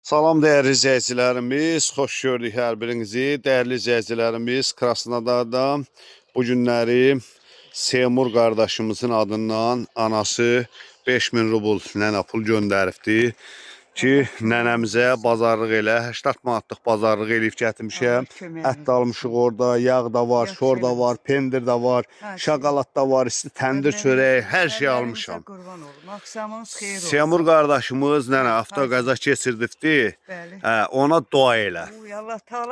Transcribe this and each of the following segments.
Salam değerli izləyicilərimiz, xoş gördük hər birinizi. Değerli izləyicilərimiz, Krasnodarda bu günləri Seymur qardaşımızın adından anası 5000 rubl nənə pul göndəribdi ki, nənəmizə bazarlıq elə, 80 manatlıq bazarlıq eləyib gətirmişəm. Ət də almışıq orada, yağ da var, şor da var, pendir də var, şokolad da var, isti təndir çörəyi, hər şey almışam. Seymur qardaşımız nənə avtoqəza keçirdibdi. Ona dua elə.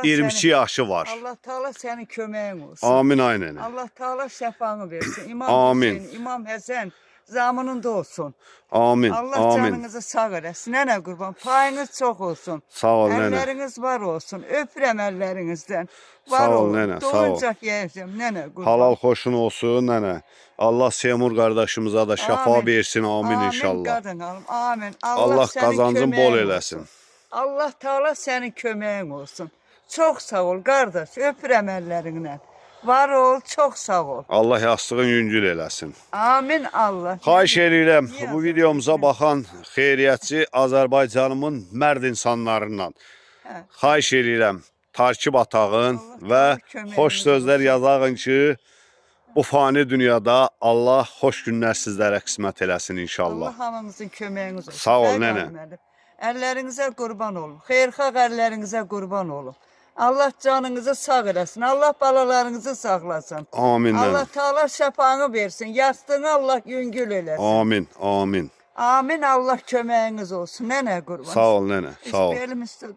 22 yaşı var. Allah Teala senin köməyin olsun. Amin aynen. Allah Teala şəfanı versin. İmam Amin. Hüseyin, İmam Həsən zamanında olsun. Amin. Allah Amin. canınızı sağ eləsin. Nənə qurban, payınız çox olsun. Sağ ol nənə. Əlləriniz var olsun. Öpürəm əllərinizdən. Sağ ol nənə, sağ ol. Doyuncaq yiyəcəm nənə qurban. Halal xoşun olsun nənə. Allah Seymur qardaşımıza da şəfa versin. Amin inşallah. Amin qadın alım. Amin. Allah sənin qazancın köməyin bol olsun. eləsin. Allah Teala senin köməyin olsun. Çox sağ ol qardaş. Öpürəm əllərindən. Var ol, çox sağ ol. Allah yastığın yüngül eləsin. Amin Allah. Xahiş edirəm bu videomuza baxan xeyriyyətçi Azərbaycanımın mərd insanlarından. Xahiş edirəm takip atağın və xoş sözlər yazağın ki, bu fani dünyada Allah xoş günlər sizlərə qismət eləsin inşallah. Allah hamımızın köməyiniz olsun. Sağ ol nənə. Əllərinizə qurban olun. Xeyirxah əllərinizə qurban olun. Allah canınızı sağ eləsin. Allah balalarınızı sağlasın. Amin Allah nənə. Teala şəfanı versin. Yastığını Allah yüngül eləsin. Amin, amin. Amin. Allah köməyiniz olsun. Nənə qurban. Sağ ol nənə, sağ ol. Belim üstə dur.